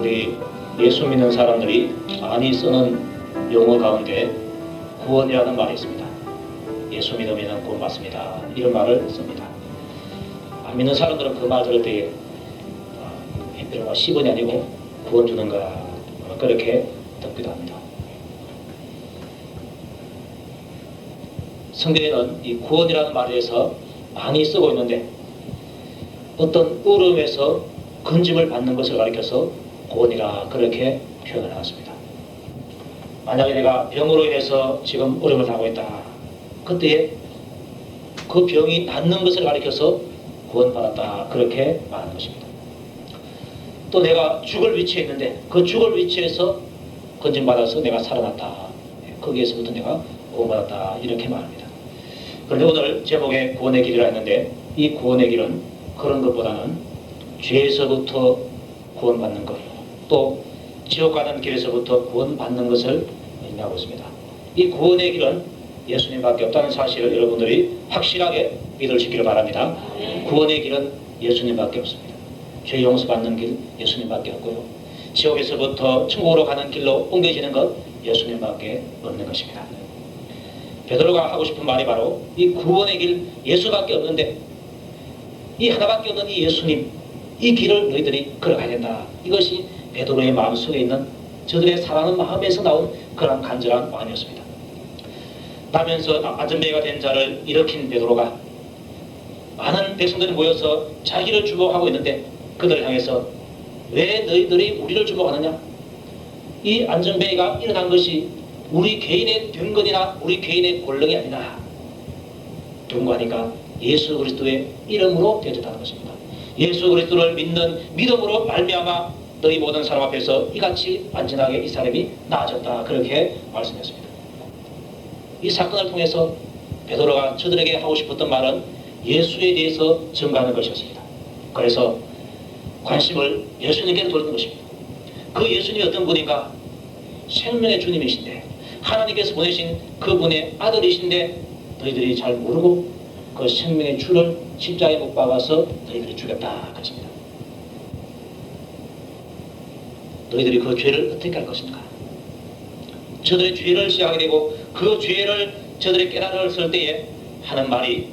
우리 예수 믿는 사람들이 많이 쓰는 용어 가운데 구원이라는 말이 있습니다. 예수 믿으면 구원받습니다. 이런 말을 씁니다. 안 믿는 사람들은 그 말 들을 때에 이런 10원이 아니고 구원 주는가 그렇게 듣기도 합니다. 성경에는 이 구원이라는 말에서 많이 쓰고 있는데 어떤 울음에서 건짐을 받는 것을 가리켜서 구원이라 그렇게 표현을 하였습니다. 만약에 내가 병으로 인해서 지금 어려움을 당하고 있다. 그때에 그 병이 낫는 것을 가리켜서 구원받았다. 그렇게 말하는 것입니다. 또 내가 죽을 위치에 있는데 그 죽을 위치에서 건짐받아서 내가 살아났다. 거기에서부터 내가 구원받았다. 이렇게 말합니다. 그런데 오늘 제목에 구원의 길이라 했는데 이 구원의 길은 그런 것보다는 죄에서부터 구원받는 것, 또 지옥 가는 길에서부터 구원받는 것을 의미하고 있습니다. 이 구원의 길은 예수님밖에 없다는 사실을 여러분들이 확실하게 믿으시기를 바랍니다. 구원의 길은 예수님밖에 없습니다. 죄 용서받는 길 예수님밖에 없고요. 지옥에서부터 천국으로 가는 길로 옮겨지는 것 예수님밖에 없는 것입니다. 베드로가 하고 싶은 말이 바로 이 구원의 길 예수밖에 없는데 이 하나밖에 없는 이 예수님 이 길을 너희들이 걸어가야 된다. 이것이 베드로의 마음속에 있는 저들의 사랑하는 마음에서 나온 그런 간절한 마음이었습니다. 나면서 안전뱅이가 된 자를 일으킨 베드로가 많은 백성들이 모여서 자기를 주목하고 있는데 그들을 향해서 왜 너희들이 우리를 주목하느냐? 이 안전뱅이가 일어난 것이 우리 개인의 병건이나 우리 개인의 권능이 아니라 경고하니까 예수 그리스도의 이름으로 되었다는 것입니다. 예수 그리스도를 믿는 믿음으로 말미암아 너희 모든 사람 앞에서 이같이 안전하게 이 사람이 나아졌다. 그렇게 말씀했습니다. 이 사건을 통해서 베드로가 저들에게 하고 싶었던 말은 예수에 대해서 증거하는 것이었습니다. 그래서 관심을 예수님께 돌리는 것입니다. 그 예수님이 어떤 분인가? 생명의 주님이신데 하나님께서 보내신 그분의 아들이신데 너희들이 잘 모르고 그 생명의 주를 십자가에 못 박아서 너희들이 죽였다. 그렇습니다. 너희들이 그 죄를 어떻게 할 것인가? 저들의 죄를 시작하게 되고 그 죄를 저들이 깨달았을 때에 하는 말이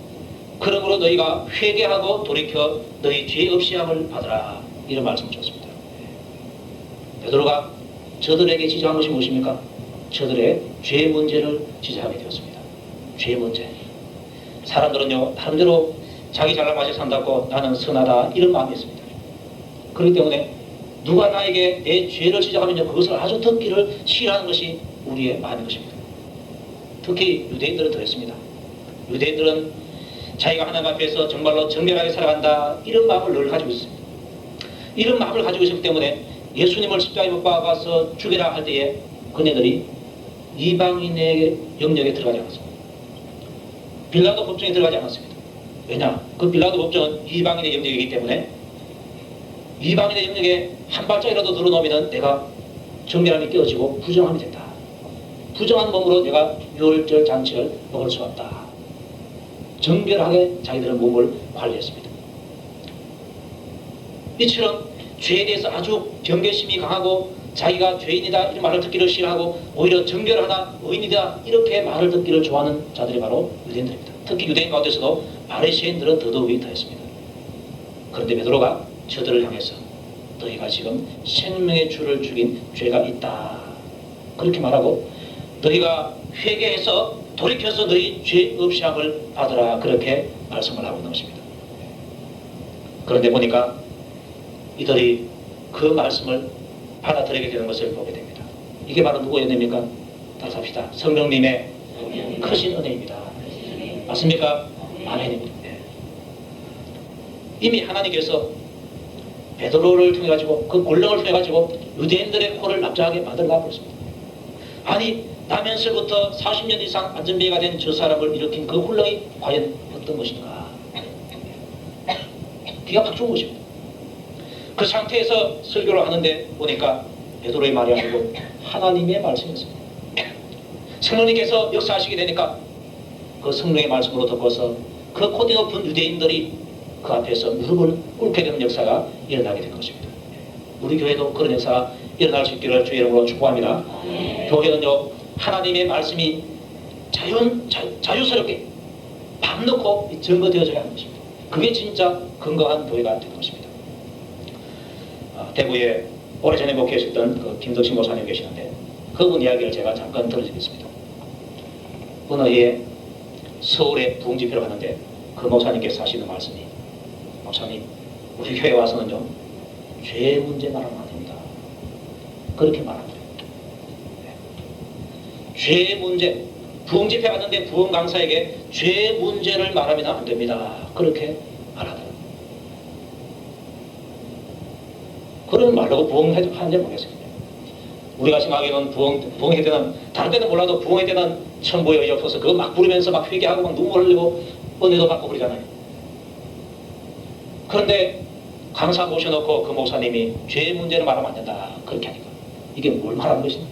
그러므로 너희가 회개하고 돌이켜 너희 죄 없이 함을 받으라. 이런 말씀을 주셨습니다. 베드로가 저들에게 지적한 것이 무엇입니까? 저들의 죄 문제를 지적하게 되었습니다. 죄 문제. 사람들은요 나름대로 자기 잘난 맛에 산다고 나는 선하다 이런 마음이 있습니다. 그렇기 때문에 누가 나에게 내 죄를 지적하면요 그것을 아주 듣기를 싫어하는 것이 우리의 마음인 것입니다. 특히 유대인들은 더했습니다. 유대인들은 자기가 하나님 앞에서 정말로 정결하게 살아간다 이런 마음을 늘 가지고 있습니다. 이런 마음을 가지고 있기 때문에 예수님을 십자가에 못 박아서 죽이라 할 때에 그네들이 이방인의 영역에 들어가지 않았습니다. 빌라도 법정에 들어가지 않았습니다. 왜냐? 그 빌라도 법정은 이방인의 영역이기 때문에 이방인의 영역에 한 발짝이라도 들어놓으면 내가 정결함이 깨어지고 부정함이 된다. 부정한 몸으로 내가 유월절 잔치를 먹을 수 없다. 정결하게 자기들의 몸을 관리했습니다. 이처럼 죄에 대해서 아주 경계심이 강하고 자기가 죄인이다 이런 말을 듣기를 싫어하고 오히려 정결하다 의인이다 이렇게 말을 듣기를 좋아하는 자들이 바로 유대인들입니다. 특히 유대인 가운데서도 바리새인들은 더더욱이 더했습니다. 그런데 베드로가 저들을 향해서 너희가 지금 생명의 주를 죽인 죄가 있다 그렇게 말하고 너희가 회개해서 돌이켜서 너희 죄 없이 함을 받으라 그렇게 말씀을 하고 있는 것입니다. 그런데 보니까 이들이 그 말씀을 받아들이게 되는 것을 보게 됩니다. 이게 바로 누구의 은혜입니까? 다시 합시다. 성령님의 크신 은혜입니다. 맞습니까? 아멘입니다. 이미 하나님께서 베드로를 통해 가지고 그 권능을 통해 가지고 유대인들의 코를 납작하게 만들어 버렸습니다. 아니 나면서부터 40년 이상 안전뱅이가 된 저 사람을 일으킨 그 혼란이 과연 어떤 것인가? 기가 팍 좋은 것입니다. 그 상태에서 설교를 하는데 보니까 베드로의 말이 아니고 하나님의 말씀이었습니다. 성령님께서 역사하시게 되니까 그 성령의 말씀으로 듣고서 그 고대 높은 유대인들이 그 앞에서 무릎을 꿇게 되는 역사가 일어나게 된 것입니다. 우리 교회도 그런 역사가 일어날 수 있기를 주의 이름으로 축복합니다. 교회는요, 하나님의 말씀이 자유스럽게 밥 넣고 증거되어져야 하는 것입니다. 그게 진짜 건강한 교회가 되는 것입니다. 대구에 오래전에 목회하셨던 그 김덕신 목사님 계시는데 그분 이야기를 제가 잠깐 들어주겠습니다. 어느 해에 서울에 부흥집회를 갔는데 그 목사님께서 하시는 말씀이, 목사님, 우리 교회 와서는요, 죄 문제 말하면 안 됩니다. 그렇게 말하더래요. 죄 문제, 부흥집회 갔는데 부흥 강사에게 죄 문제를 말하면 안 됩니다. 그렇게 말하더래요. 그런 말로 부흥하는지 모르겠어요. 우리가 생각하기에는 부흥회 때는, 다른 때는 몰라도 부흥회 때는 천부의 의지 없어서 그거 막 부르면서 막 회개하고 막 눈물 흘리고 은혜도 받고 그러잖아요. 그런데 강사 모셔놓고 그 목사님이 죄 문제를 말하면 안 된다. 그렇게 하니까 이게 뭘 말하는 것입니까?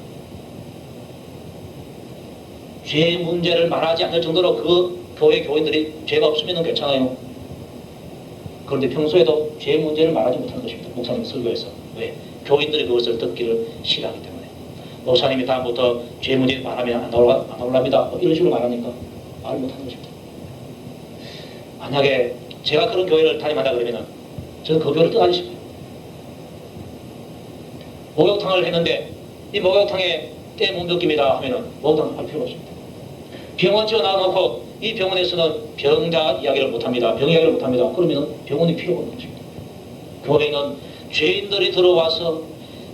죄 문제를 말하지 않을 정도로 그 교회 교인들이 죄가 없으면 괜찮아요. 그런데 평소에도 죄 문제를 말하지 못하는 것입니다. 목사님 설교에서. 왜? 교인들이 그것을 듣기를 싫어하기 때문에. 목사님이 다음부터 죄 문제 말하면 안 나올랍니다. 이런 식으로 말하니까 말 못하는 것입니다. 만약에 제가 그런 교회를 다니면다 그러면은 저는 그 교회를 떠나지 싶어요. 목욕탕을 했는데 이 목욕탕에 때 못 느낍니다 하면은 목욕탕 할 필요가 없습니다. 병원 지어 놔놓고 이 병원에서는 병자 이야기를 못합니다. 병 이야기를 못합니다. 그러면 병원이 필요가 없는 것입니다. 교회는 죄인들이 들어와서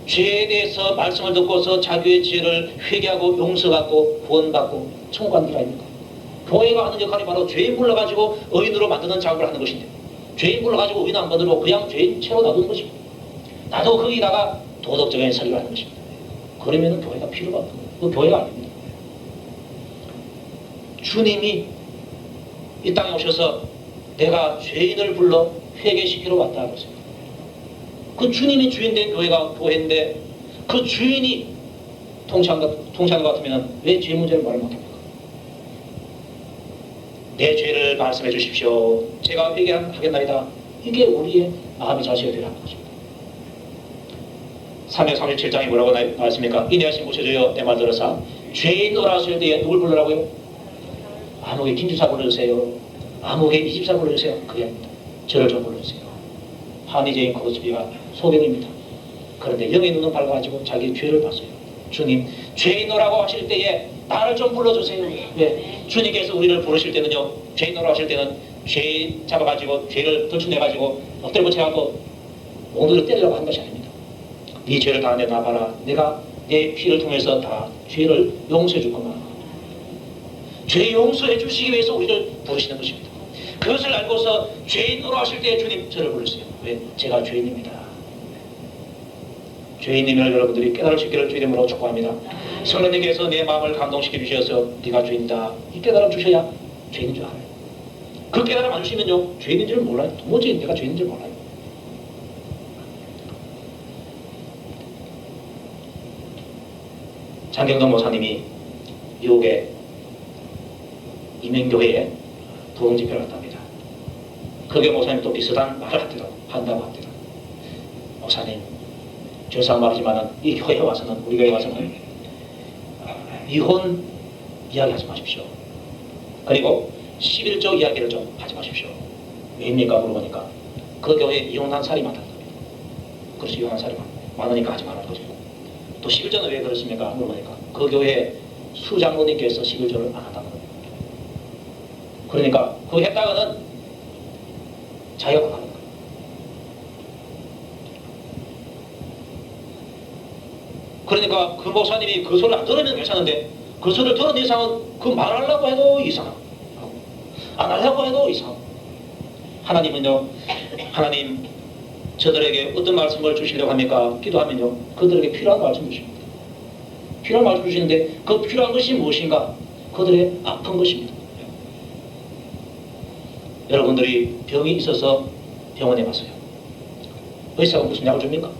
죄에 대해서 말씀을 듣고서 자기의 죄를 회개하고 용서받고 구원받고 천국하는 길 아닙니까? 교회가 하는 역할이 바로 죄인 불러가지고 의인으로 만드는 작업을 하는 것인데, 죄인 불러가지고 의인 안 만들고 그냥 죄인 채로 놔두는 것입니다. 나도 거기다가 도덕적인 설교를 하는 것입니다. 그러면 교회가 필요가 없는 거예요. 그 교회가 아닙니다. 주님이 이 땅에 오셔서 내가 죄인을 불러 회개시키러 왔다 그랬습니다. 그 주님이 주인된 교회가 교회인데 그 주인이 통치하는 것 같으면 왜 죄 문제를 말을 못합니까? 내 죄를 말씀해 주십시오. 제가 회개하겠나이다. 이게 우리의 마음이 자세가 되어야 하는 것입니다. 337장이 뭐라고 나왔습니까? 인내하신 모셔줘요. 내 말 들어서 죄인으로 하실 때에 누굴 불러라고요? 아무개 김주사 불러주세요. 아무개 이집사 불러주세요. 그게 아닙니다. 저를 좀 불러주세요. 한의제인 코스비가 소변입니다. 그런데 영의 눈은 밝아가지고 자기 죄를 봤어요. 주님, 죄인으로라고 하실 때에 나를 좀 불러주세요. 왜? 주님께서 우리를 부르실 때는요, 죄인으로 하실 때는 죄 잡아가지고 죄를 덜쳐내가지고 엎드려 붙여갖고 몽둥이로 때리려고 하는 것이 아닙니다. 네 죄를 다 내놔봐라. 내가 내 피를 통해서 다 죄를 용서해 줄 거만. 죄 용서해 주시기 위해서 우리를 부르시는 것입니다. 그것을 알고서 죄인으로 하실 때 주님 저를 부르세요. 왜? 제가 죄인입니다. 죄인임을 여러분들이 깨달을 수 있기를 주의 이름으로 축복합니다. 성령님께서 내 마음을 감동시켜 주셔서 네가 죄인이다. 이 깨달음 주셔야 죄인인 줄 알아요. 그 깨달음 안 주시면요, 죄인인 줄 몰라요. 도무지 내가 죄인인 줄 몰라요. 장경동 목사님이 미국의 이민교회에 부흥집회를 갔답니다. 그게 목사님이 또 비슷한 말을 한다고 합니다. 목사님, 죄송한 말이지만 이 교회에 와서는, 우리 교회에 와서는 이혼 이야기하지 마십시오. 그리고 11조 이야기를 좀 하지 마십시오. 왜입니까? 물어보니까 그 교회에 이혼한 사람이 많답니다. 그래서 이혼한 사람이 많으니까 하지 말라는 거죠. 또 11조는 왜 그렇습니까? 물어보니까 그 교회 수장로님께서 11조를 안 한다는 겁니다. 그러니까 그거 했다가는 자기가 하는 거예요. 그러니까 그 목사님이 그 소리를 안 들으면 괜찮은데 그 소리를 들은 이상은 그 말하려고 해도 이상하고 안 하려고 해도 이상하고, 하나님은요, 하나님 저들에게 어떤 말씀을 주시려고 합니까? 기도하면요, 그들에게 필요한 말씀 주십니다. 필요한 말씀 주시는데 그 필요한 것이 무엇인가? 그들의 아픈 것입니다. 여러분들이 병이 있어서 병원에 갔어요. 의사가 무슨 약을 줍니까?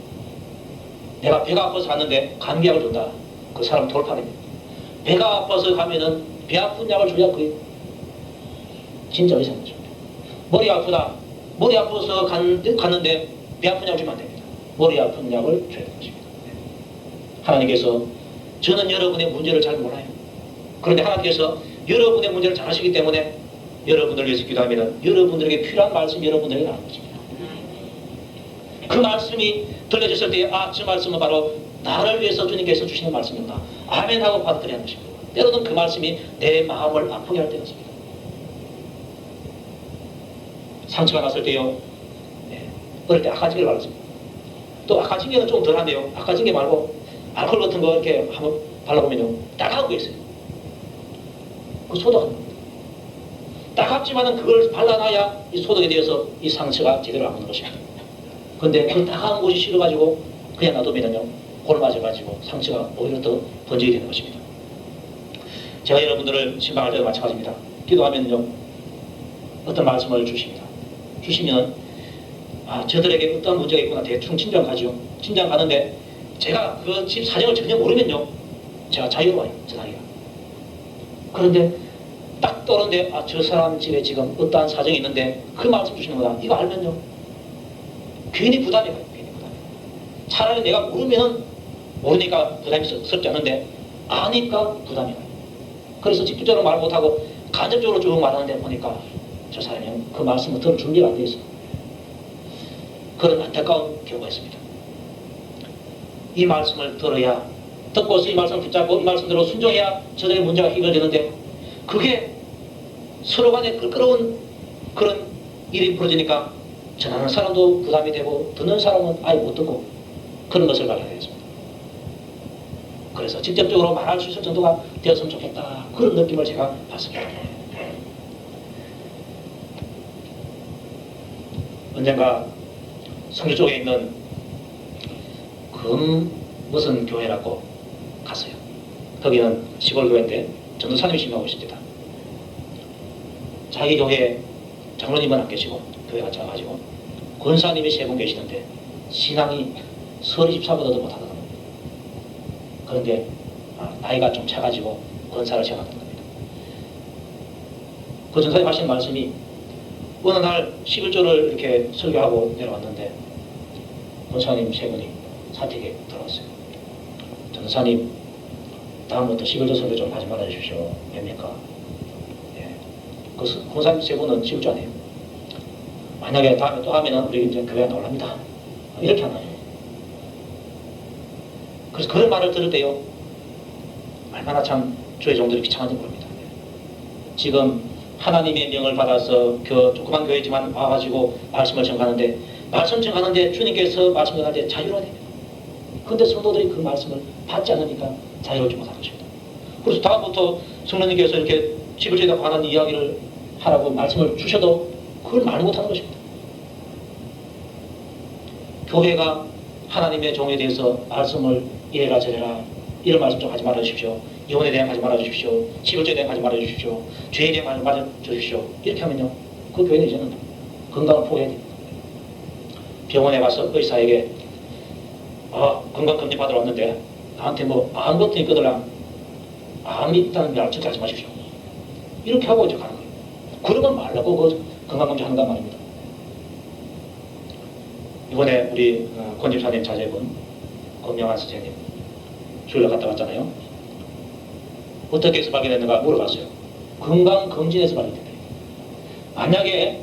내가 배가 아파서 갔는데 감기약을 준다. 그 사람 돌팔입니다. 배가 아파서 가면은 배 아픈 약을 줘야 그게 진짜 의사인 것입니다. 머리 아프다. 머리 아파서 갔는데 배 아픈 약 주면 안 됩니다. 머리 아픈 약을 줘야 되는 것입니다. 하나님께서 저는 여러분의 문제를 잘 몰라요. 그런데 하나님께서 여러분의 문제를 잘 아시기 때문에 여러분들 위해서 기도하면 여러분들에게 필요한 말씀이 여러분들에게 나오는 것입니다. 그 말씀이 들려졌을 때 저 말씀은 바로 나를 위해서 주님께서 주시는 말씀이구나. 아멘 하고 받아들여야 하는 것입니다. 때로는 그 말씀이 내 마음을 아프게 할 때가 있습니다. 상처가 났을 때요. 어릴 때 아까징계를 발랐습니다. 또 아까징계는 좀 덜한데요. 아까징계 말고 알코올 같은 거 이렇게 한번 발라보면요. 따가운 거 있어요. 그 소독하는 겁니다. 따갑지만은 그걸 발라놔야 이 소독에 대해서 이 상처가 제대로 안 오는 것입니다. 근데 그 따가운 곳이 싫어가지고 그냥 놔두면요. 골 맞아가지고 상처가 오히려 더 번지게 되는 것입니다. 제가 여러분들을 신방할 때도 마찬가지입니다. 기도하면요. 어떤 말씀을 주십니다. 주시면 저들에게 어떤 문제가 있구나 대충 진정 가죠. 진정 가는데 제가 그 집 사정을 전혀 모르면요. 제가 자유로워요. 전하기가. 그런데 딱 떠오르는데 저 사람 집에 지금 어떠한 사정이 있는데 그 말씀 주시는 거다. 이거 알면요. 괜히 부담이 가요. 괜히 부담이. 차라리 내가 모르니까 부담이 스럽지 않은데 아니까 부담이 가요. 그래서 직접적으로 말 못하고 간접적으로 쭉 말하는데 보니까 저 사람이 그 말씀을 들을 준비가 안 돼 있어요. 그런 안타까운 경우가 있습니다. 이 말씀을 들어야 듣고서 이 말씀을 붙잡고 이 말씀대로 순종해야 저들의 문제가 해결되는데 그게 서로 간에 끌끄러운 그런 일이 벌어지니까 전하는 사람도 부담이 되고 듣는 사람은 아예 못 듣고 그런 것을 발견했습니다. 그래서 직접적으로 말할 수 있을 정도가 되었으면 좋겠다. 그런 느낌을 제가 받습니다. 언젠가 성주 쪽에 있는 무슨 교회라고 갔어요. 거기는 시골 교회인데 전도사님이 심하고 있습니다. 자기 교회에 장로님은 안 계시고 교회가 작아가지고 권사님이 3분 계시는데 신앙이 서리 집사보다도 못하더라고요. 그런데 나이가 좀 차가지고 권사를 제안하는 겁니다. 그 전사님 하신 말씀이 어느 날 11조를 이렇게 설교하고 내려왔는데 권사님 3분이 사택에 들어왔어요. 전사님 다음부터 11조 설교 좀 하지 말아주십시오. 왜입니까? 그 권사님 3분은 11조 안 해요. 만약에 다음에 또 하면은 우리 이제 교회가 나올랍니다. 이렇게 하나요. 그래서 그런 말을 들을 때요. 얼마나 참 주의 종들이 비참한지 모릅니다. 지금 하나님의 명을 받아서 조그만 교회지만 와가지고 말씀을 전하는데 말씀 전하는데 주님께서 말씀 전할 때 자유로워야 됩니다. 그런데 성도들이 그 말씀을 받지 않으니까 자유롭지 못하는 것입니다. 그래서 다음부터 성령님께서 이렇게 11조에 관한 이야기를 하라고 말씀을 주셔도 그걸 말 못하는 것입니다. 교회가 하나님의 종에 대해서 말씀을 이래라 저래라 이런 말씀 좀 하지 말아주십시오. 이혼에 대한 하지 말아주십시오. 11조에 대한 하지 말아주십시오. 죄에 대한 하지 말아주십시오. 이렇게 하면요. 그 교회는 이제는 건강을 포기해야 됩니다. 병원에 가서 의사에게 건강검진 받으러 왔는데 나한테 암 같은 게 있거든. 암이 있다는 걸 절대 하지 마십시오. 이렇게 하고 이제 가는 거예요. 그러면 말라고 그 건강검진 한단 말입니다. 이번에 우리 권집사님 자제분 권명환 선생님 주일날 갔다 왔잖아요. 어떻게 해서 발견했는가 물어봤어요. 건강검진에서 발견됐다. 만약에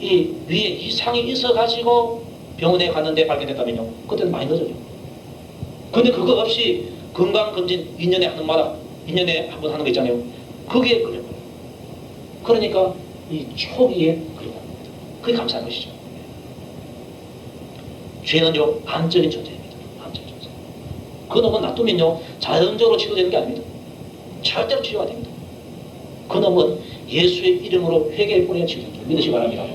이 위에 이상이 있어가지고 병원에 갔는데 발견됐다면요. 그때는 많이 늦어요. 근데 그거 없이 건강검진 2년에 한 번 하는 거 있잖아요. 거기에 걸려버려요. 그러니까 이 초기에 걸려버립니다. 그게 감사한 것이죠. 죄는요 암적인 존재입니다. 암적인 존재. 그 놈은 놔두면요 자연적으로 치료되는 게 아닙니다. 절대로 치료가 됩니다. 그 놈은 예수의 이름으로 회개할 뿐이야 치료되는 줄 믿으시기 바랍니다.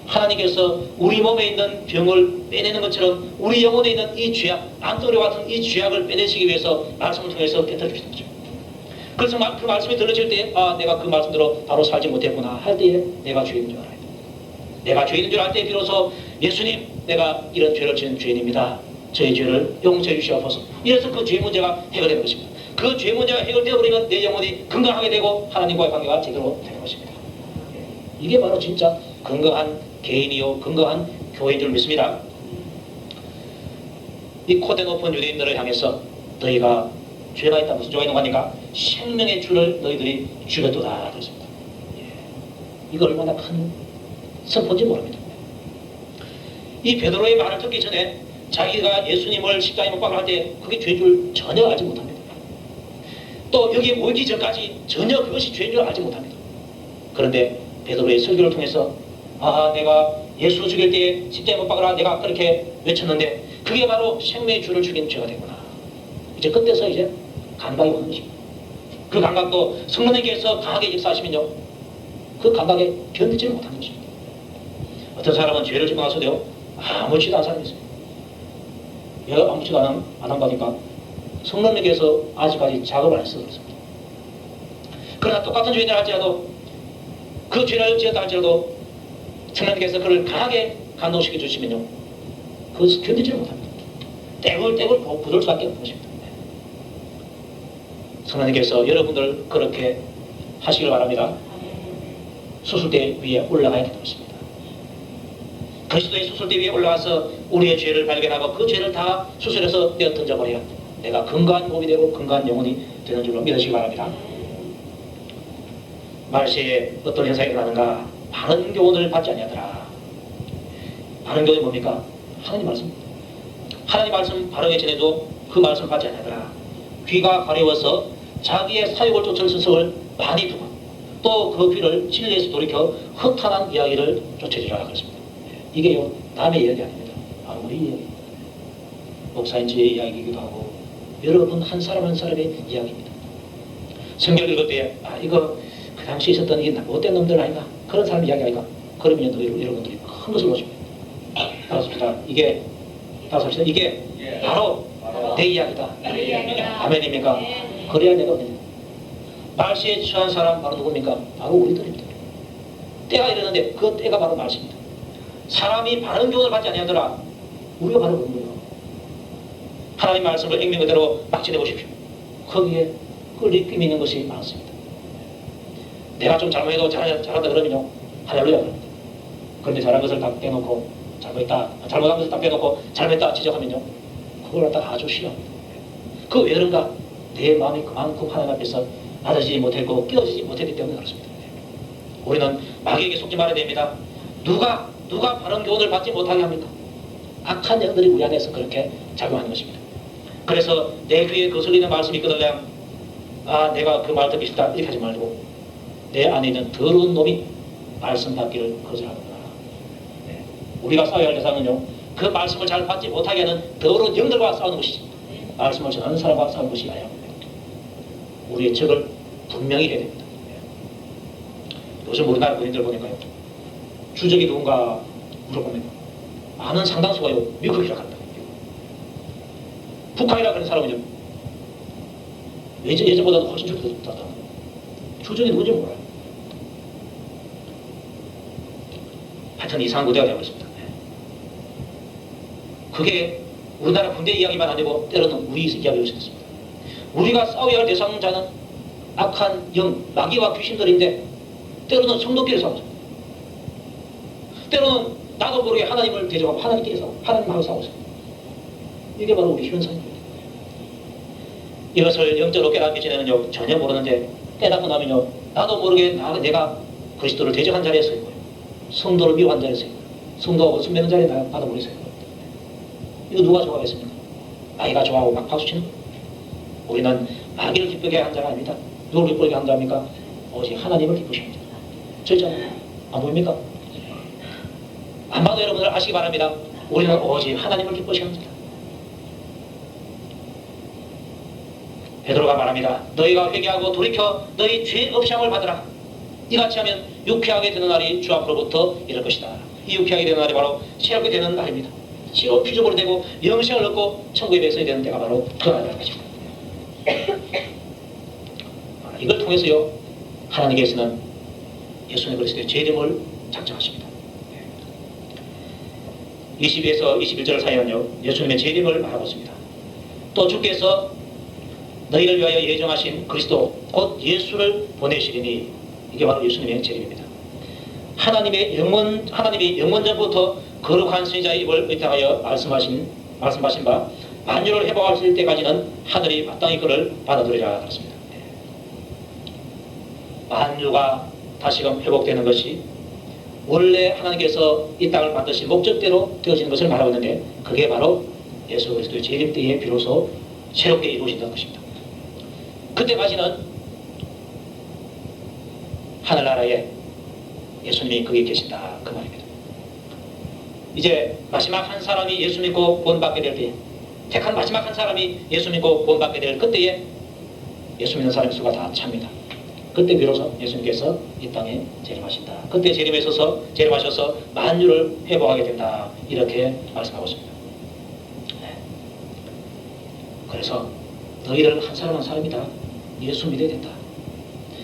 하나님께서 우리 몸에 있는 병을 빼내는 것처럼 우리 영혼에 있는 이 죄악, 암덩어리 같은 이 죄악을 빼내시기 위해서 말씀을 통해서 깨달아 주시는 거죠. 그래서 그 말씀이 들려질 때 내가 그 말씀대로 바로 살지 못했구나 할 때에 내가 죄인인 줄 알아야 돼. 내가 죄인인 줄 알 때 비로소 예수님 내가 이런 죄를 지은 죄인입니다. 저의 죄를 용서해 주시옵소서. 이래서 그 죄 문제가 해결되는 것입니다. 그 죄 문제가 해결되어 버리면 내 영혼이 건강하게 되고 하나님과의 관계가 제대로 되는 것입니다. 이게 바로 진짜 건강한 개인이요 건강한 교회인 줄 믿습니다. 이 코대 높은 유대인들을 향해서 너희가 죄가 있다, 무슨 죄가 있는 거니까 생명의 주를 너희들이 죽였도다 그랬습니다. 이거 얼마나 큰 선포인지 모릅니다. 이 베드로의 말을 듣기 전에 자기가 예수님을 십자가에 못 박을 할 때 그게 죄인 줄 전혀 알지 못합니다. 또 여기에 모이기 전까지 전혀 그것이 죄인 줄 알지 못합니다. 그런데 베드로의 설교를 통해서 내가 예수 죽일 때에 십자가에 못 박으라 내가 그렇게 외쳤는데 그게 바로 생명의 주를 죽인 죄가 되구나. 이제 그때서 이제 감각이 오는 것입니다. 그 감각도 성령님께서 강하게 역사하시면요 그 감각에 견디지 못하는 것입니다. 어떤 사람은 죄를 짓고 나서도요 아무렇지도 않은 사람이 있습니다. 얘가 아무렇지도 안 한 거니까 성령님께서 아직까지 작업을 안 해서 그렇습니다. 그러나 똑같은 죄인을 할지라도 그 죄를 지었다 할지라도 성령님께서 그를 강하게 감동시켜 주시면요 그것을 견디지를 못합니다. 떼굴떼굴 부을 수밖에 없는 것입니다. 성령님께서 여러분들 그렇게 하시길 바랍니다. 수술대 위에 올라가야 되는 것입니다. 그리스도의 수술대 위에 올라가서 우리의 죄를 발견하고 그 죄를 다 수술해서 내어 던져버려야 내가 건강한 몸이 되고 건강한 영혼이 되는 줄로 믿으시기 바랍니다. 말세에 어떤 현상이 일어나는가? 바른 교훈을 받지 아니하더라. 바른 교훈이 뭡니까? 하나님 말씀입니다. 하나님 말씀 바르게 전해도 그 말씀 받지 아니하더라. 귀가 가려워서 자기의 사욕을 쫓을 스승을 많이 두고 또 그 귀를 진리에서 돌이켜 허탄한 이야기를 쫓아지라 그랬습니다. 이게요 남의 이야기 아닙니다. 바로 우리 이야기입니다. 목사인지의 이야기이기도 하고 여러분 한 사람 한 사람의 이야기입니다. 성경을 읽을 때 이거 그 당시에 있었던 이 못된 놈들 아닌가? 그런 사람 이야기 아닌가? 그러면 여러분들이 큰 것을 보십니다. 따라섭시다. 이게 바로 내 이야기다. 아멘입니까? 그래야 내가 얻습니다. 말시에 처한 사람 바로 누굽니까? 바로 우리들입니다. 때가 이러는데 그 때가 바로 말시입니다. 사람이 바른 교훈을 받지 아니하더라. 우리가 바로 그런 거예요. 하나님 말씀을 액면 그대로 막지내 보십시오. 거기에 끌리낌 있는 것이 많습니다. 내가 좀 잘못해도 잘한다 그러면요 할렐루야 그럽니다. 그런데 잘한 것을 다 빼놓고 잘못한 것을 다 빼놓고 잘못했다 지적하면요 그걸 갖다가 아주 싫어합니다. 그 왜 그런가? 내 마음이 그만큼 하나님 앞에서 낮아지지 못했고 깨어지지 못했기 때문에 그렇습니다. 우리는 마귀에게 속지 말아야 됩니다. 누가 바른 교훈을 받지 못하게 합니까? 악한 영들이 우리 안에서 그렇게 작용하는 것입니다. 그래서 내 귀에 거슬리는 말씀이 있거든요. 내가 그 말 듣기 싫다 이렇게 하지 말고 내 안에 있는 더러운 놈이 말씀 받기를 거절하는구나. 우리가 싸워야 할 대상은요 그 말씀을 잘 받지 못하게 하는 더러운 영들과 싸우는 것이지 말씀을 전하는 사람과 싸우는 것이 아니라 우리의 적을 분명히 해야 됩니다. 요즘 우리나라 군인들 보니까요 주적이 누군가 물어보면 많은 상당수가요 미국이라 한다. 북한이라 그런 사람은요 예전보다도 훨씬 좋다. 주적이 누군지 몰라요. 하여튼 이상한 구대가 되고 있습니다. 그게 우리나라 군대 이야기만 아니고 때로는 우리 이야기일 수 있습니다. 우리가 싸워야 할 대상자는 악한 영, 마귀와 귀신들인데 때로는 성도끼리 싸우죠. 때로는 나도 모르게 하나님을 대적하고 하나님끼리 싸우고 하나님하고 싸우죠. 이게 바로 우리 현상입니다. 이것을 영적으로 깨닫기 전에는요 전혀 모르는데 깨닫고 나면요 나도 모르게 내가 그리스도를 대적한 자리에 서 있고요 성도를 미워한 자리에 서 있고요 성도하고 순매는 자리에 나도 모르게 서 있고요. 이거 누가 좋아하겠습니까? 마귀가 좋아하고 막 박수치는 거예요. 우리는 마귀를 기쁘게 한 자가 아닙니다. 누구를 기쁘게 한 자입니까? 오직 하나님을 기쁘십니다. 저 있잖아요. 안 보입니까? 안 봐도 여러분들 아시기 바랍니다. 우리는 오직 하나님을 기쁘시게 합니다. 베드로가 말합니다. 너희가 회개하고 돌이켜 너희 죄 없이함을 받으라. 이같이 하면 유쾌하게 되는 날이 주 앞으로부터 이럴 것이다. 이 유쾌하게 되는 날이 바로 새롭게 되는 날입니다. 새로 피조물이 되고 영생을 얻고 천국의 백성이 되는 때가 바로 그 날이라는 것입니다. 이걸 통해서요 하나님께서는 예수님 그리스도의 재림을 작정하십니다. 22에서 21절 사이는요 예수님의 재림을 말하고 있습니다. 또 주께서 너희를 위하여 예정하신 그리스도 곧 예수를 보내시리니 이게 바로 예수님의 재림입니다. 하나님이 영원전부터 거룩한 선지자의 입을 의탁하여 말씀하신 바 만유를 회복하실 때까지는 하늘이 마땅히 그를 받아들이라 그랬습니다. 만유가 다시금 회복되는 것이 원래 하나님께서 이 땅을 만드신 목적대로 되어지는 것을 말하고 있는데, 그게 바로 예수 그리스도의 재림 때에 비로소 새롭게 이루어진다는 것입니다. 그때까지는 하늘나라에 예수님이 거기 계신다, 그 말입니다. 이제 마지막 한 사람이 예수 믿고 구원받게 될 때, 택한 마지막 한 사람이 예수 믿고 구원받게 될 그때에 예수 믿는 사람의 수가 다 찹니다. 그때 비로소 예수님께서 이 땅에 재림하신다. 그때 재림하셔서 만유를 회복하게 된다, 이렇게 말씀하고 있습니다. 네. 그래서 너희들 한 사람 한 사람이 다 예수 믿어야 된다.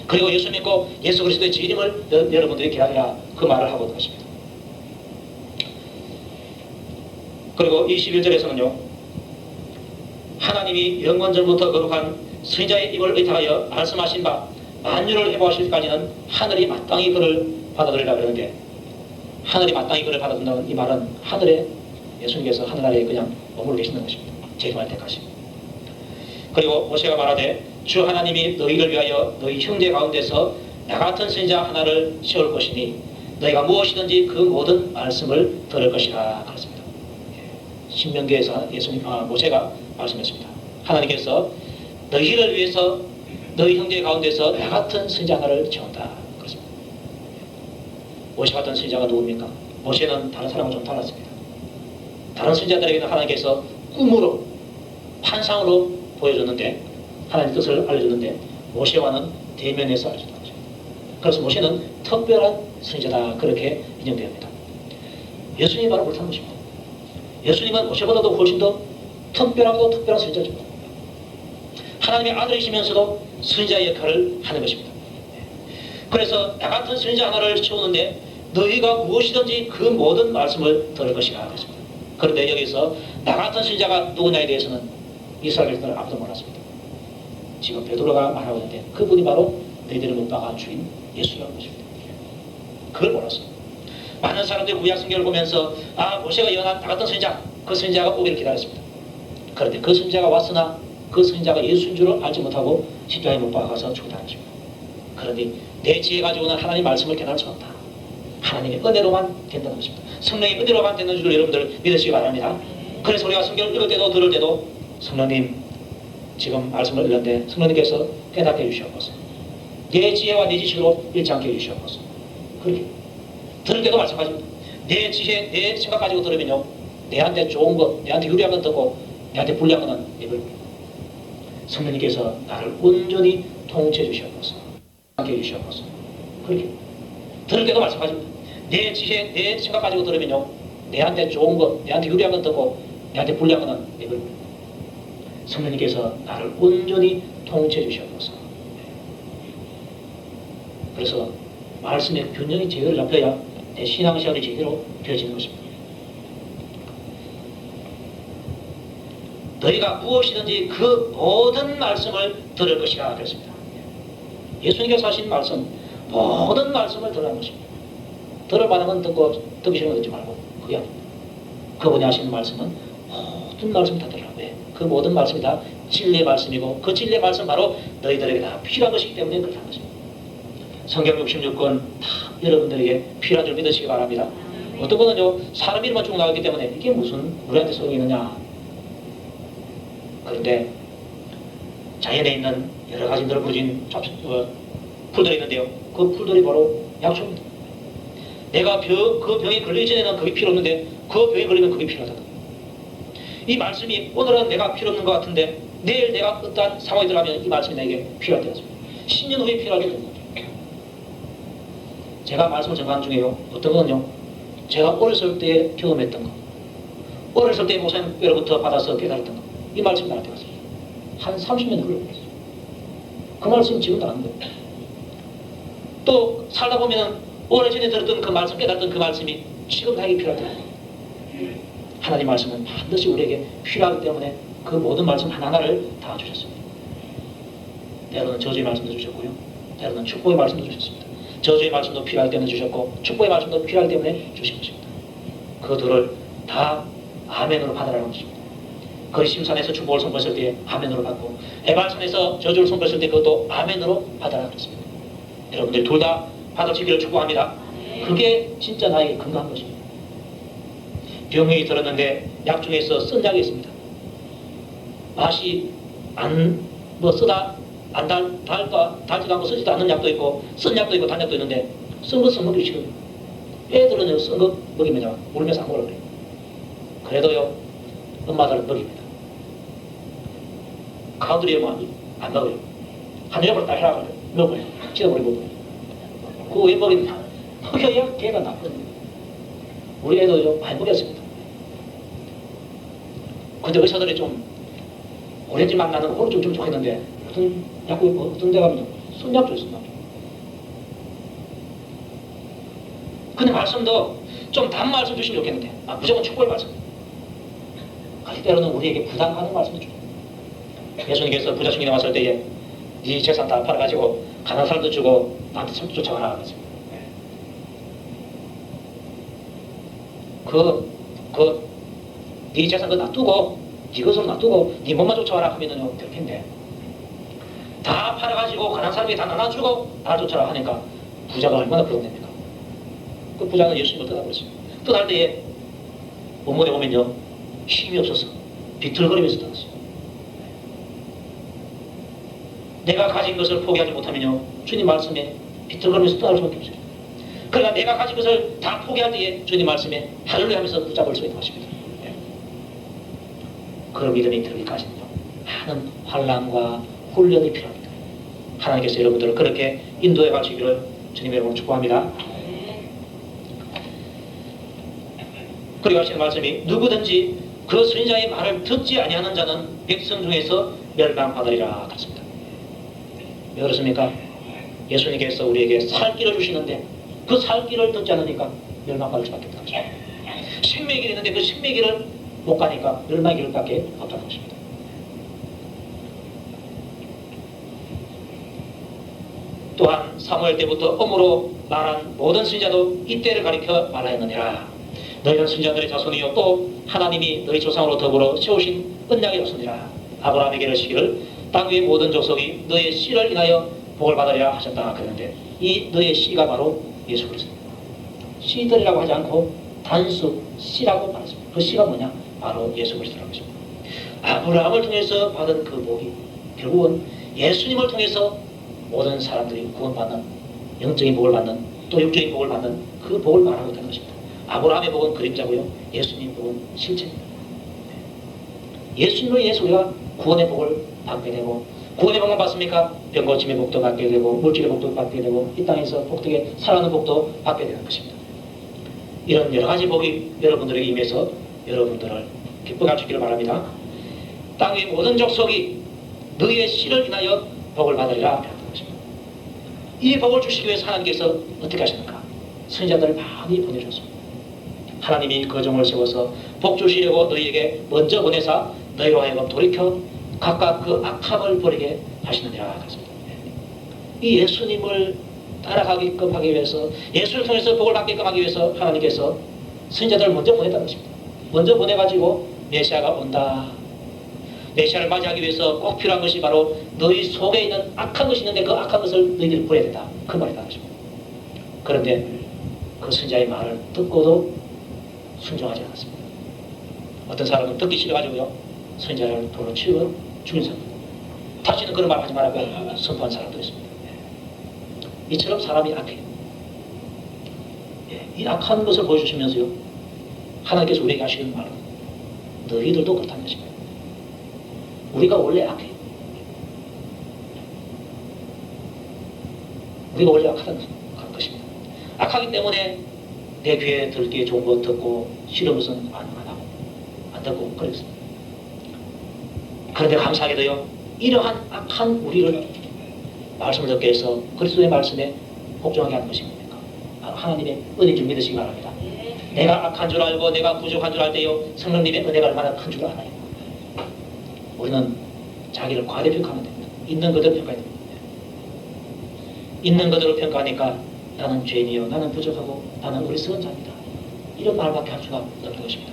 그리고 예수 믿고 예수 그리스도의 재림을 여러분들이 기다리라, 그 말을 하고 있는 것입니다. 그리고 21절에서는요, 하나님이 영원전부터 거룩한 선지자의 입을 의탁하여 말씀하신 바 만유를 회복하실 때까지는 하늘이 마땅히 그를 받아들이라 그러는데, 하늘이 마땅히 그를 받아들인다는 이 말은 하늘에, 예수님께서 하늘나라에 그냥 머물러 계시는 것입니다. 재림할 때까지. 그리고 모세가 말하되 주 하나님이 너희를 위하여 너희 형제 가운데서 나 같은 선지자 하나를 세울 것이니 너희가 무엇이든지 그 모든 말씀을 들을 것이라 그랬습니다. 신명기에서 모세가 말씀했습니다. 하나님께서 너희를 위해서 너희 형제 가운데서 나 같은 선지자 하나를 세운다 그렇습니다. 모세 같은 선지자가 누굽니까? 모세는 다른 사람과 좀 달랐습니다. 다른 선지자들에게는 하나님께서 꿈으로, 환상으로 보여줬는데, 하나님의 뜻을 알려줬는데, 모세와는 대면에서 알려줬다. 그래서 모세는 특별한 선지자다, 그렇게 인정됩니다. 예수님이 바로 그렇다는 것입니다. 예수님은 모세보다도 훨씬 더 특별하고 특별한 선지자죠. 하나님의 아들이시면서도 선지자의 역할을 하는 것입니다. 그래서 나 같은 선지자 하나를 세우는데 너희가 무엇이든지 그 모든 말씀을 들을 것이라 그랬습니다. 그런데 여기서 나 같은 선지자가 누구냐에 대해서는 이스라엘 백성은 아무도 몰랐습니다. 지금 베드로가 말하고 있는데 그분이 바로 너희들을 못 박아 주인 예수라는 것입니다. 그걸 몰랐어요. 많은 사람들이 구약 성경을 보면서 모세가 예언한 나 같은 선지자, 그 선지자가 오기를 기다렸습니다. 그런데 그 선지자가 왔으나 그 선지자가 예수인 줄을 알지 못하고 십자가에 못 박아서 죽었다는 것입니다. 그러니 내 지혜 가지고는 하나님 말씀을 깨달을 수 없다. 하나님의 은혜로만 된다는 것입니다. 성령의 은혜로만 되는 줄을 여러분들 믿으시기 바랍니다. 그래서 우리가 성경을 읽을 때도 들을 때도 성령님, 지금 말씀을 읽는데 성령님께서 깨닫게 해주시옵소서. 내 지혜와 내 지식으로 읽지 않게 해주시옵소서. 그렇게 들을 때도 마찬가지입니다. 내 지혜, 내 생각 가지고 들으면요, 내한테 좋은 것, 내한테 유리한 건 듣고 내한테 불리한 것은 입을 성령님께서 나를 온전히 통치해 주시옵소서. 함께 해주시옵소서. 그렇게 들을 때도 마찬가지입니다. 내 지혜, 내 생각 가지고 들으면요, 내한테 좋은 것, 내한테 유리한 건 듣고 내한테 불리한 것은 입을 성령님께서 나를 온전히 통치해 주시옵소서. 그래서 말씀의 균형이 제대로 잡혀야 내 신앙생활이 제대로 되어지는 것입니다. 너희가 무엇이든지 그 모든 말씀을 들을 것이라 그랬습니다. 예수님께서 하신 말씀, 모든 말씀을 들으라는 것입니다. 들을 만한 건 듣고 듣기 싫은 건 듣지 말고 그게 아닙니다. 그분이 하시는 말씀은 모든 말씀 다 들으라. 왜? 그 모든 말씀이 다 진리의 말씀이고 그 진리의 말씀 바로 너희들에게 다 필요한 것이기 때문에 그렇게 한 것입니다. 성경 66권 다 여러분들에게 필요한 줄 믿으시기 바랍니다. 어떤 분은요, 사람 이름만 쭉 나오기 때문에 이게 무슨 우리한테 소용이 있느냐. 그런데 자연에 있는 여러 가지 널브러진 풀들이 있는데요, 그 풀들이 바로 약초입니다. 내가 그 병에 걸리기 전에는 그게 필요 없는데 그 병에 걸리면 그게 필요하다. 이 말씀이 오늘은 내가 필요 없는 것 같은데 내일 내가 어떠한 상황이 들어가면 이 말씀이 내게 필요할 때가 있습니다. 10년 후에 필요하게 됩니다. 제가 말씀을 전하는 중에요, 어떤 거는요, 제가 어렸을 때 경험했던 거, 어렸을 때 목사님 뼈로부터 받아서 깨달았던 거, 이 말씀이 나한테 왔습니다. 한 30년 흘러버렸어요. 그 말씀은 지금도 안 돼요. 또 살다 보면은 오래전에 들었던 그 말씀, 깨달았던 그 말씀이 지금 나에게 필요할 때가 있어요. 하나님 말씀은 반드시 우리에게 필요하기 때문에 그 모든 말씀 하나하나를 다 주셨습니다. 때로는 저주의 말씀도 주셨고요, 때로는 축복의 말씀도 주셨습니다. 저주의 말씀도 필요할 때는 주셨고 축복의 말씀도 필요할 때문에 주신 것입니다. 그 둘을 다 아멘으로 받으라는 것입니다. 거리심산에서 축복을 선포했을 때 아멘으로 받고, 에발산에서 저주를 선포했을 때 그것도 아멘으로 받아라 그랬습니다. 여러분들 둘 다 받을 수 있기를 축복합니다. 그게 진짜 나에게 건강한 것입니다. 병이 들었는데 약 중에서 쓴 약이 있습니다. 맛이 쓰다 안 달지도 않고 쓰지도 않는 약도 있고, 쓴 약도 있고 단 약도 있는데, 쓴 거 써먹기 싫어요. 애들은 쓴 거 먹이면 울면서 안 먹으려고 그래요. 그래도요, 엄마들은 먹입니다. 가들이 안 먹어요. 한 여벌 딱 해라 먹어요. 찢어버리고 먹어요. 그거 왜 먹이냐? 먹여야 걔가 나쁘거든요. 우리 애도요 많이 먹였습니다. 근데 의사들이 좀 오렌지 맛 나는 거를 좀 좋겠는데, 어떤 약국에 어떤 데 가면 순약 줘요, 순약. 근데 말씀도 좀 단 말씀 주시면 좋겠는데, 무조건 축복의 말씀. 때로는 우리에게 부담하는 말씀을 줘요. 예수님께서 부자 중에 나왔을 때에 네 재산 다 팔아가지고 가난한 사람도 주고 나한테 참 쫓아가라 그랬어요. 네 재산 그거 놔두고, 네 것으로 놔두고 네 몸만 쫓아와라 하면은요 될 텐데, 다 팔아가지고 가난한 사람이 다 나눠주고 나 쫓아라 하니까 부자가 얼마나 부럽답니까? 그 부자는 예수님을 떠나버렸어요. 떠날 때에 본문에 보면요, 힘이 없어서 비틀거리면서 떠났어요. 내가 가진 것을 포기하지 못하면요, 주님 말씀에 비틀거리면서 떠날 수밖에 없어요. 그러나 내가 가진 것을 다 포기할 때에 주님 말씀에 할렐루야 하면서 붙잡을 수 있는 것입니다. 그런 믿음이 들기까지는요, 많은 환난과 훈련이 필요합니다. 하나님께서 여러분들을 그렇게 인도해 가시기를 주님의 이름으로 축복합니다. 그리고 하시는 말씀이 누구든지 그 선지자의 말을 듣지 아니하는 자는 백성 중에서 멸망받으리라 그랬습니다. 왜 그렇습니까? 예수님께서 우리에게 살 길을 주시는데 그 살 길을 듣지 않으니까 멸망받을 수밖에 없다는 것입니다. 생명의 길이 있는데 그 생명의 길을 못 가니까 멸망의 길밖에 없다는 것입니다. 또한 사무엘 때부터 엄으로 말한 모든 선지자도 이때를 가리켜 말하였느니라. 너희는 선지자들의 자손이요 또 하나님이 너희 조상으로 더불어 세우신 언약의 자손이라. 아브라함에게 이르시기를 땅 위의 모든 족속이 너의 씨를 인하여 복을 받으리라 하셨다 그랬는데, 이 너의 씨가 바로 예수 그리스도입니다. 씨들이라고 하지 않고 단수 씨라고 말했습니다. 그 씨가 뭐냐? 바로 예수 그리스도라고 했습니다. 아브라함을 통해서 받은 그 복이 결국은 예수님을 통해서 모든 사람들이 구원받는, 영적인 복을 받는, 또 육적인 복을 받는 그 복을 말하고 있다는 것입니다. 아브라함의 복은 그림자고요, 예수님의 복은 실체입니다. 예수님으로 인해서 우리가 구원의 복을 받게 되고, 구원의 복만 받습니까? 병 고침의 복도 받게 되고, 물질의 복도 받게 되고, 이 땅에서 복되게 살아가는 복도 받게 되는 것입니다. 이런 여러 가지 복이 여러분들에게 임해서 여러분들을 기쁘게 하시기를 바랍니다. 땅의 모든 족속이 너희의 씨를 인하여 복을 받으리라 하셨던 것입니다. 이 복을 주시기 위해서 하나님께서 어떻게 하셨는가? 선지자들을 많이 보내주셨습니다. 하나님이 그 종을 세워서 복 주시려고 너희에게 먼저 보내사 너희로 하여금 돌이켜 각각 그 악함을 버리게 하시느니라 그랬습니다. 이 예수님을 따라가게끔 하기 위해서, 예수를 통해서 복을 받게끔 하기 위해서 하나님께서 선지자들을 먼저 보냈다는 것입니다. 먼저 보내가지고 메시아가 온다, 메시아를 맞이하기 위해서 꼭 필요한 것이 바로 너희 속에 있는 악한 것이 있는데 그 악한 것을 너희들이 버려야 된다, 그 말이라는 것입니다. 그런데 그 선지자의 말을 듣고도 순종하지 않았습니다. 어떤 사람은 듣기 싫어가지고요, 선지자를 돌로 치고 죽인 사람, 다시는 그런 말 하지 말라고 선포한 사람도 있습니다. 이처럼 사람이 악해요. 이 악한 것을 보여주시면서요, 하나님께서 우리에게 하시는 말은 너희들도 그렇다는 것입니다. 우리가 원래 악해요. 우리가 원래 악하다는 것입니다. 악하기 때문에 내 귀에 들기에 좋은 거 듣고 싫은 것은 안 하고 안 듣고 그랬습니다. 그런데 감사하게도요, 이러한 악한 우리를 말씀을 듣게 해서 그리스도의 말씀에 복종하게 하는 것이 뭡니까? 바로 하나님의 은혜인 줄 믿으시기 바랍니다. 내가 악한 줄 알고 내가 부족한 줄 알 때요, 성령님의 은혜가 얼마나 큰 줄 알아요. 우리는 자기를 과대평가하면 됩니다. 있는 그대로 평가해야 됩니다. 있는 그대로 평가하니까 나는 죄인이요, 나는 부족하고 나는 어리석은 자입니다, 이런 말밖에 할 수가 없는 것입니다.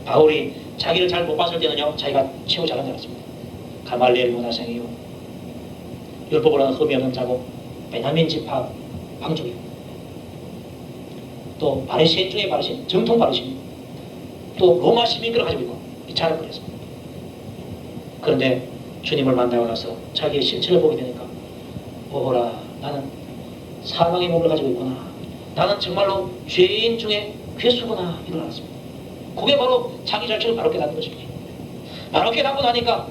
바울이 자기를 잘 못 봤을 때는요, 자기가 최고 잘한 줄 알았습니다. 가말리엘 문화생이요, 율법으로는 흠이 없는 자고 베냐민 지파 방족이요, 또 바리새인 중에 바리새인, 정통 바리새인, 또 로마 시민권을 가지고 있고 잘을 버렸습니다. 그런데 주님을 만나고 나서 자기의 실체를 보게 되니까, 오호라, 나는 사망의 몸을 가지고 있구나, 나는 정말로 죄인 중에 괴수구나, 이걸 알았습니다. 그게 바로 자기 자체를 바로 깨닫는 것입니다. 바로 깨닫고 나니까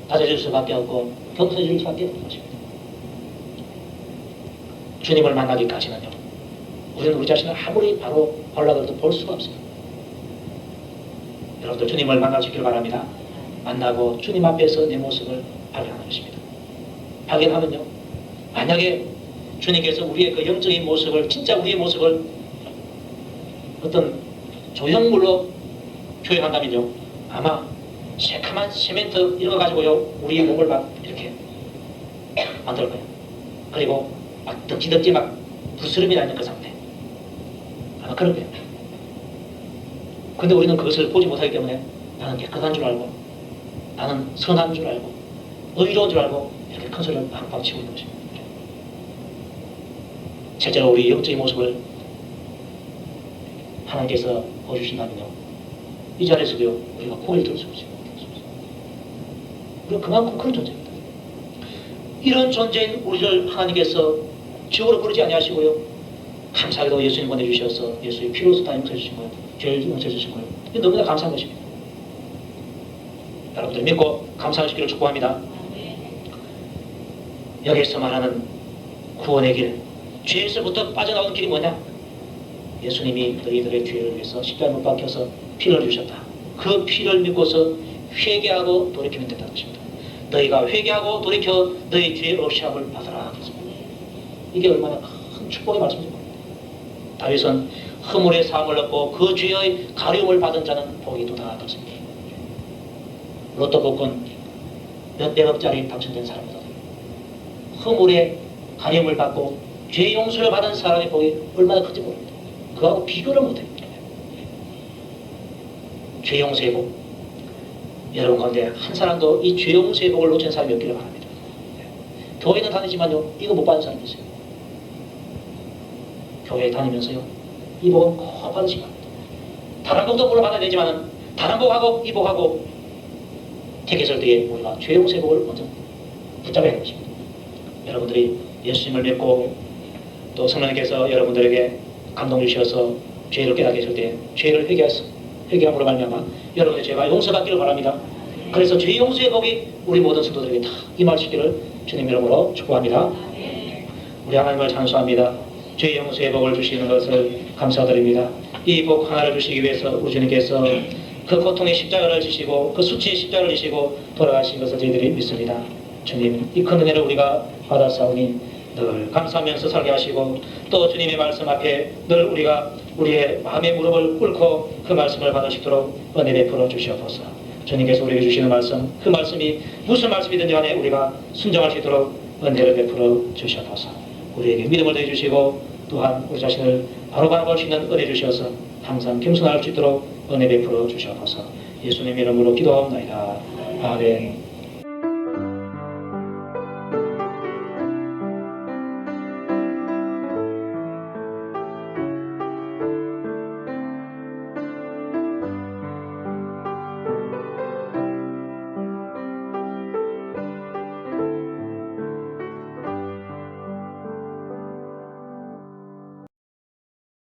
낮아질 수밖에 없고 겸손해질 수밖에 없는 것입니다. 주님을 만나기까지는요, 우리는 우리 자신을 아무리 바로 발라도 볼 수가 없어요. 여러분들 주님을 만나시길 바랍니다. 만나고 주님 앞에서 내 모습을 발견하는 것입니다. 발견하면요, 만약에 주님께서 우리의 그 영적인 모습을, 진짜 우리의 모습을 어떤 조형물로 표현한다면요, 아마 새카만 시멘트 이런 거 가지고요, 우리의 몸을 막 이렇게 만들 거예요. 그리고 막 덕지덕지 막 부스럼이 나는 그 상태, 아마 그럴 거예요. 근데 우리는 그것을 보지 못하기 때문에 나는 깨끗한 줄 알고, 나는 선한 줄 알고, 의로운 줄 알고 이렇게 큰 소리를 빵빵 치고 있는 것입니다. 실제로 우리 영적인 모습을 하나님께서 보여주신다면요, 이 자리에서도요, 우리가 고개를 들 수 없어요. 우리가 그만큼 큰 존재입니다. 이런 존재인 우리를 하나님께서 지옥으로 부르지 아니하시고요, 감사하게도 예수님 보내주셔서 예수의 피로서 다 용서해 주신 거예요. 죄를 용서해 주신 거예요. 이게 너무나 감사한 것입니다. 여러분들 믿고 감사하시기를 축복합니다. 여기서 말하는 구원의 길, 죄에서부터 빠져나오는 길이 뭐냐? 예수님이 너희들의 죄를 위해서 십자가에 못 박혀서 피를 주셨다. 그 피를 믿고서 회개하고 돌이키면 된다는 것입니다. 너희가 회개하고 돌이켜 너희 죄의 없이함을 받으라. 이게 얼마나 큰 축복의 말씀입니다. 다윗은 허물의 사함을 얻고 그 죄의 가려움을 받은 자는 복이 도다하였습니다. 로또 복권 몇백억짜리 당첨된 사람이다. 허물의 가려움을 받고 죄 용서를 받은 사람의 복이 얼마나 큰지 모릅니다. 그거하고 비교를 못해요. 죄 용서의 복, 여러분 가운데 한 사람도 이 죄 용서의 복을 놓친 사람이 없기를 바랍니다. 교회는 다니지만요, 이거 못 받은 사람이 있어요. 교회에 다니면서요, 이 복은 꼭 받으시기 바랍니다. 다른 복도 물론 받아야 되지만 다른 복하고 이 복하고 택했을 때에 우리가 죄 용서의 복을 먼저 붙잡아야 하는 것입니다. 여러분들이 예수님을 믿고 또 성령님께서 여러분들에게 감동 주셔서 죄를 깨닫게 하실 때 죄를 회개함으로 말미암아 여러분의 죄가 용서받기를 바랍니다. 그래서 죄 용서의 복이 우리 모든 성도들에게 다 임하시기를 주님 이름으로 축복합니다. 우리 하나님을 찬송합니다. 죄 용서의 복을 주시는 것을 감사드립니다. 이 복 하나를 주시기 위해서 우리 주님께서 그 고통의 십자가를 지시고 그 수치의 십자가를 지시고 돌아가신 것을 저희들이 믿습니다. 주님, 이 큰 은혜를 우리가 받았사오니 늘 감사하면서 살게 하시고, 또 주님의 말씀 앞에 늘 우리가 우리의 마음의 무릎을 꿇고 그 말씀을 받으시도록 은혜 베풀어 주시옵소서. 주님께서 우리에게 주시는 말씀, 그 말씀이 무슨 말씀이든지 간에 우리가 순종할 수 있도록 은혜를 베풀어 주시옵소서. 우리에게 믿음을 더해주시고 또한 우리 자신을 바로 바라볼 수 있는 은혜 주셔서 항상 겸손할 수 있도록 은혜 베풀어 주시옵소서. 예수님 이름으로 기도하옵나이다. 아멘.